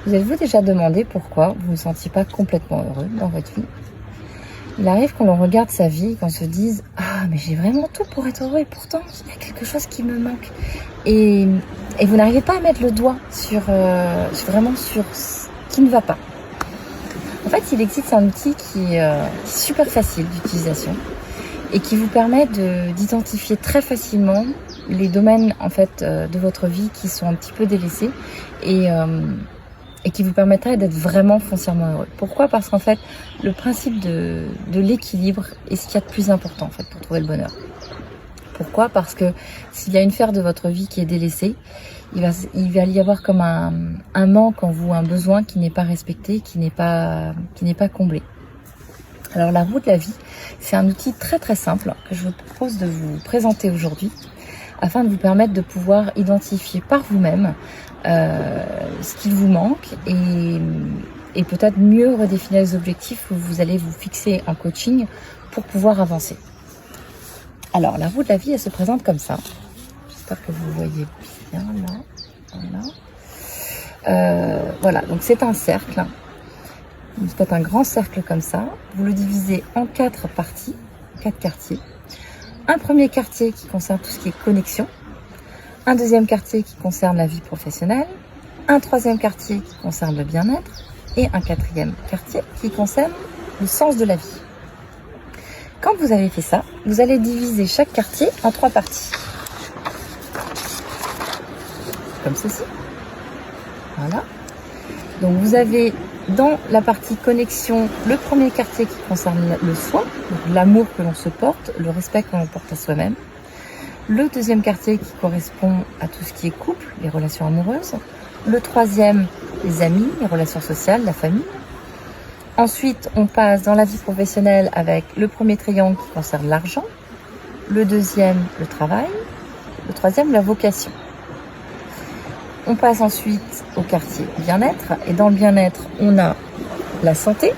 Vous êtes-vous déjà demandé pourquoi vous ne vous sentiez pas complètement heureux dans votre vie? Il arrive qu'on regarde sa vie et qu'on se dise « Ah, mais j'ai vraiment tout pour être heureux et pourtant, il y a quelque chose qui me manque. » Et vous n'arrivez pas à mettre le doigt vraiment sur ce qui ne va pas. En fait, il existe un outil qui est super facile d'utilisation et qui vous permet d'identifier très facilement les domaines en fait, de votre vie qui sont un petit peu délaissés et qui vous permettrait d'être vraiment foncièrement heureux. Pourquoi? Parce qu'en fait, le principe de l'équilibre est ce qu'il y a de plus important en fait, pour trouver le bonheur. Pourquoi? Parce que s'il y a une sphère de votre vie qui est délaissée, il va y avoir comme un manque en vous, un besoin qui n'est pas respecté, qui n'est pas comblé. Alors la roue de la vie, c'est un outil très très simple que je vous propose de vous présenter aujourd'hui afin de vous permettre de pouvoir identifier par vous-même ce qui vous manque et peut-être mieux redéfinir les objectifs que vous allez vous fixer en coaching pour pouvoir avancer. Alors la roue de la vie, elle se présente comme ça. J'espère que vous voyez bien là. Voilà, donc c'est un cercle. Vous faites un grand cercle comme ça. Vous le divisez en 4 parties, 4 quartiers. Un premier quartier qui concerne tout ce qui est connexion. Un deuxième quartier qui concerne la vie professionnelle. Un troisième quartier qui concerne le bien-être. Et un quatrième quartier qui concerne le sens de la vie. Quand vous avez fait ça, vous allez diviser chaque quartier en 3 parties. Comme ceci. Voilà. Donc vous avez dans la partie connexion le premier quartier qui concerne le soi, l'amour que l'on se porte, le respect que l'on porte à soi-même. Le deuxième quartier qui correspond à tout ce qui est couple, les relations amoureuses. Le troisième, les amis, les relations sociales, la famille. Ensuite, on passe dans la vie professionnelle avec le premier triangle qui concerne l'argent. Le deuxième, le travail. Le troisième, la vocation. On passe ensuite au quartier bien-être. Et dans le bien-être, on a la santé.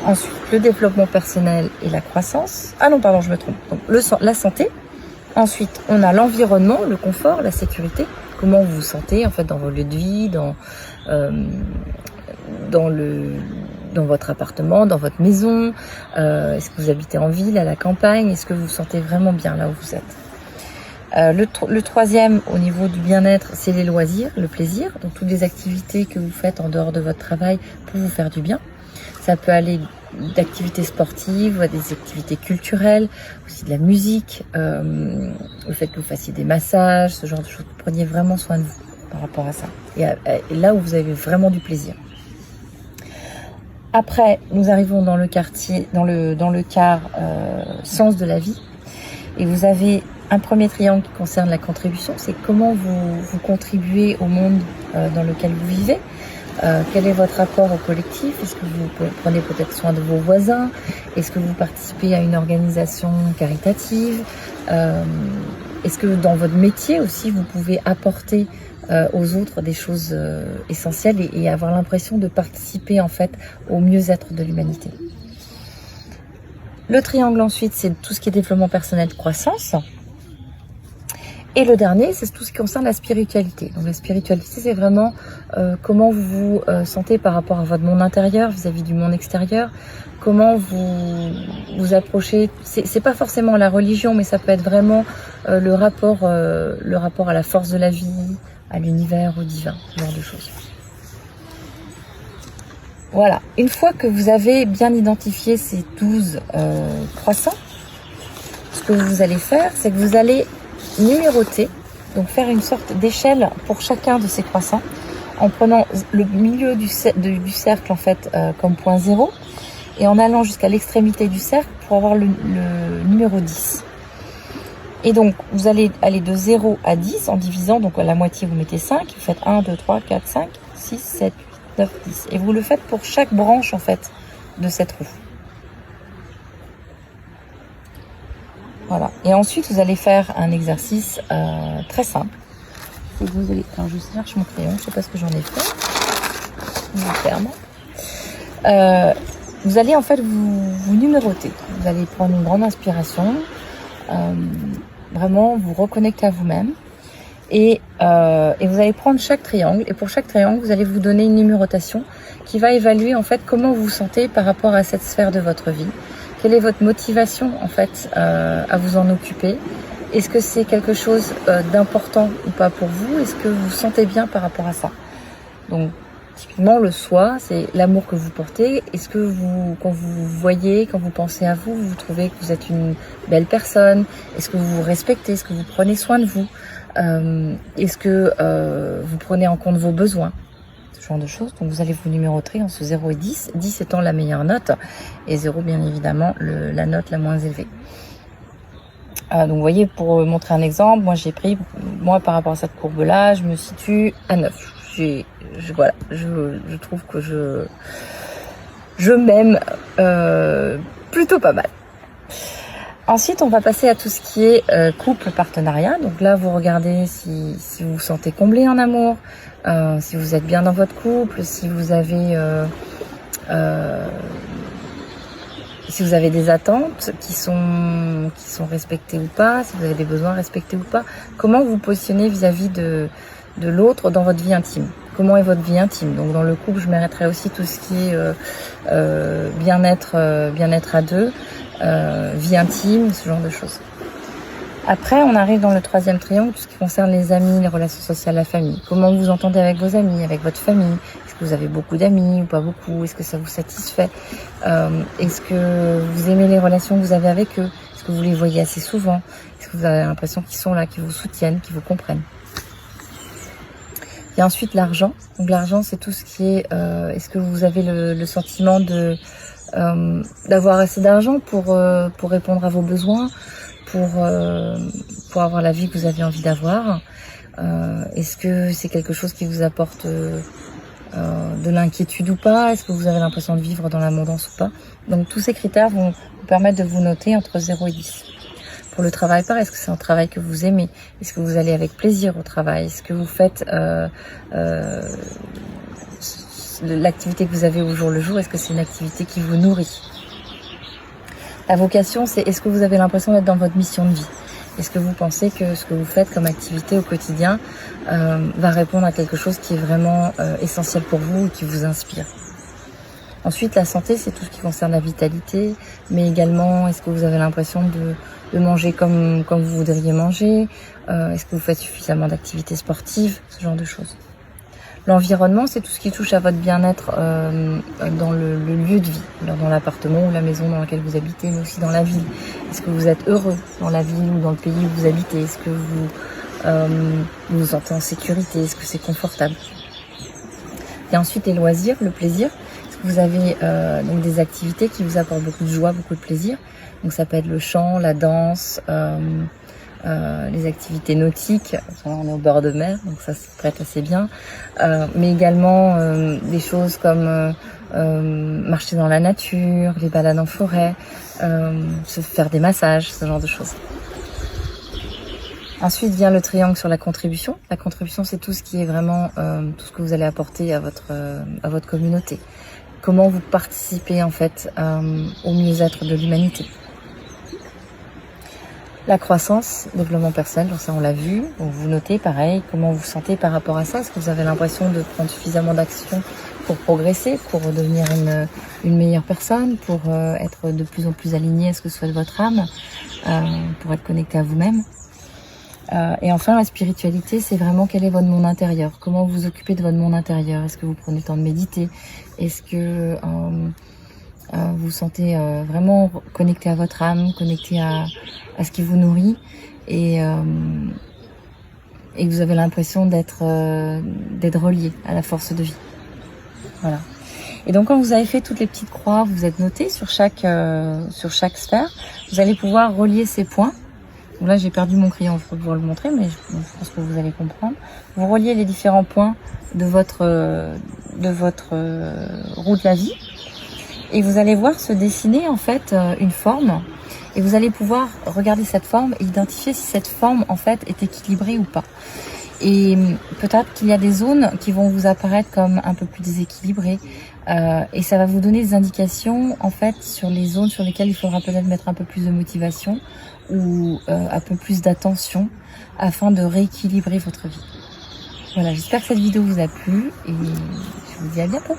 Ensuite, le développement personnel et la croissance. Ah non, pardon, je me trompe. Donc, la santé. Ensuite, on a l'environnement, le confort, la sécurité. Comment vous vous sentez en fait dans vos lieux de vie, dans votre appartement, dans votre maison. Est-ce que vous habitez en ville, à la campagne? Est-ce que vous vous sentez vraiment bien là où vous êtes? Le troisième, au niveau du bien-être, c'est les loisirs, le plaisir. Donc toutes les activités que vous faites en dehors de votre travail pour vous faire du bien. Ça peut aller d'activités sportives, à des activités culturelles, aussi de la musique, le fait que vous fassiez des massages, ce genre de choses. Vous preniez vraiment soin de vous par rapport à ça. Et là où vous avez vraiment du plaisir. Après, nous arrivons dans le quartier, dans le quart sens de la vie. Et vous avez un premier triangle qui concerne la contribution, c'est comment vous contribuez au monde dans lequel vous vivez. Quel est votre rapport au collectif? Est-ce que vous prenez peut-être soin de vos voisins? Est-ce que vous participez à une organisation caritative? Est-ce que dans votre métier aussi, vous pouvez apporter aux autres des choses essentielles et avoir l'impression de participer en fait au mieux-être de l'humanité? Le triangle ensuite, c'est tout ce qui est développement personnel, croissance. Et le dernier, c'est tout ce qui concerne la spiritualité. Donc la spiritualité, c'est vraiment comment vous vous sentez par rapport à votre monde intérieur vis-à-vis du monde extérieur. Comment vous approchez. C'est pas forcément la religion, mais ça peut être vraiment le rapport à la force de la vie, à l'univers, au divin, ce genre de choses. Voilà. Une fois que vous avez bien identifié ces 12 croissants, ce que vous allez faire, c'est que vous allez numéroter, donc faire une sorte d'échelle pour chacun de ces croissants, en prenant le milieu du cercle en fait comme point 0 et en allant jusqu'à l'extrémité du cercle pour avoir le numéro 10. Et donc vous allez aller de 0 à 10 en divisant, donc à la moitié vous mettez 5, vous faites 1, 2, 3, 4, 5, 6, 7, 8, 9, 10. Et vous le faites pour chaque branche en fait de cette roue. Voilà. Et ensuite, vous allez faire un exercice très simple. C'est que vous allez... Alors, je cherche mon crayon, je ne sais pas ce que j'en ai fait. Vous allez en fait vous numéroter. Vous allez prendre une grande inspiration. Vraiment vous reconnecter à vous-même. et vous allez prendre chaque triangle, et pour chaque triangle, vous allez vous donner une numérotation qui va évaluer en fait comment vous vous sentez par rapport à cette sphère de votre vie. Quelle est votre motivation en fait à vous en occuper? Est-ce que c'est quelque chose d'important ou pas pour vous? Est-ce que vous vous sentez bien par rapport à ça? Donc typiquement le soi, c'est l'amour que vous portez. Est-ce que vous, quand vous voyez, quand vous pensez à vous, vous trouvez que vous êtes une belle personne? Est-ce que vous vous respectez? Est-ce que vous prenez soin de vous? Est-ce que vous prenez en compte vos besoins? Ce genre de choses. Donc vous allez vous numéroter entre 0 et 10, 10 étant la meilleure note et 0 bien évidemment la note la moins élevée. Donc vous voyez, pour montrer un exemple, moi par rapport à cette courbe là, je me situe à 9. Voilà, je trouve que je m'aime plutôt pas mal. Ensuite, on va passer à tout ce qui est couple, partenariat. Donc là, vous regardez si vous vous sentez comblé en amour, si vous êtes bien dans votre couple, si vous avez des attentes qui sont respectées ou pas, si vous avez des besoins respectés ou pas. Comment vous vous positionnez vis-à-vis de l'autre dans votre vie intime? Comment est votre vie intime? Donc dans le couple, je mettrais aussi tout ce qui est bien-être à deux, vie intime, ce genre de choses. Après, on arrive dans le troisième triangle, tout ce qui concerne les amis, les relations sociales, la famille. Comment vous vous entendez avec vos amis, avec votre famille? Est-ce que vous avez beaucoup d'amis ou pas beaucoup? Est-ce que ça vous satisfait? Est-ce que vous aimez les relations que vous avez avec eux? Est-ce que vous les voyez assez souvent? Est-ce que vous avez l'impression qu'ils sont là, qu'ils vous soutiennent, qu'ils vous comprennent? Et ensuite l'argent. Donc l'argent, c'est tout ce qui est est-ce que vous avez le sentiment d'avoir assez d'argent pour répondre à vos besoins, pour avoir la vie que vous avez envie d'avoir? Est-ce que c'est quelque chose qui vous apporte de l'inquiétude ou pas? Est-ce que vous avez l'impression de vivre dans l'abondance ou pas? Donc tous ces critères vont vous permettre de vous noter entre 0 et 10. Pour le travail, pareil, est-ce que c'est un travail que vous aimez? Est-ce que vous allez avec plaisir au travail? Est-ce que vous faites l'activité que vous avez au jour le jour? Est-ce que c'est une activité qui vous nourrit? La vocation, c'est est-ce que vous avez l'impression d'être dans votre mission de vie? Est-ce que vous pensez que ce que vous faites comme activité au quotidien va répondre à quelque chose qui est vraiment essentiel pour vous et qui vous inspire? Ensuite, la santé, c'est tout ce qui concerne la vitalité, mais également, est-ce que vous avez l'impression de manger comme vous voudriez manger? Est-ce que vous faites suffisamment d'activités sportives? Ce genre de choses. L'environnement, c'est tout ce qui touche à votre bien-être dans le lieu de vie, dans l'appartement ou la maison dans laquelle vous habitez, mais aussi dans la ville. Est-ce que vous êtes heureux dans la ville ou dans le pays où vous habitez? Est-ce que vous vous sentez en sécurité? Est-ce que c'est confortable? Et ensuite, les loisirs, le plaisir. Est-ce que vous avez donc des activités qui vous apportent beaucoup de joie, beaucoup de plaisir? Donc ça peut être le chant, la danse, les activités nautiques. On est au bord de mer, donc ça se prête assez bien. Mais également des choses comme marcher dans la nature, les balades en forêt, se faire des massages, ce genre de choses. Ensuite vient le triangle sur la contribution. La contribution, c'est tout ce qui est vraiment tout ce que vous allez apporter à votre communauté. Comment vous participez en fait au mieux-être de l'humanité. La croissance, développement personnel, donc ça on l'a vu. Donc vous notez pareil comment vous vous sentez par rapport à ça. Est-ce que vous avez l'impression de prendre suffisamment d'action pour progresser, pour devenir une meilleure personne, pour être de plus en plus aligné à ce que souhaite votre âme, pour être connecté à vous-même? Et enfin, la spiritualité, c'est vraiment quel est votre monde intérieur. Comment vous vous occupez de votre monde intérieur? Est-ce que vous prenez le temps de méditer? Est-ce que vous vous sentez vraiment connecté à votre âme, connecté à ce qui vous nourrit et que vous avez l'impression d'être relié à la force de vie. Voilà. Et donc quand vous avez fait toutes les petites croix, vous êtes noté sur chaque sphère, vous allez pouvoir relier ces points. Donc là j'ai perdu mon crayon, je peux vous le montrer, mais je pense que vous allez comprendre. Vous reliez les différents points de votre roue de la vie. Et vous allez voir se dessiner en fait une forme et vous allez pouvoir regarder cette forme et identifier si cette forme en fait est équilibrée ou pas. Et peut-être qu'il y a des zones qui vont vous apparaître comme un peu plus déséquilibrées et ça va vous donner des indications en fait sur les zones sur lesquelles il faudra peut-être mettre un peu plus de motivation ou un peu plus d'attention afin de rééquilibrer votre vie. Voilà, j'espère que cette vidéo vous a plu et je vous dis à bientôt.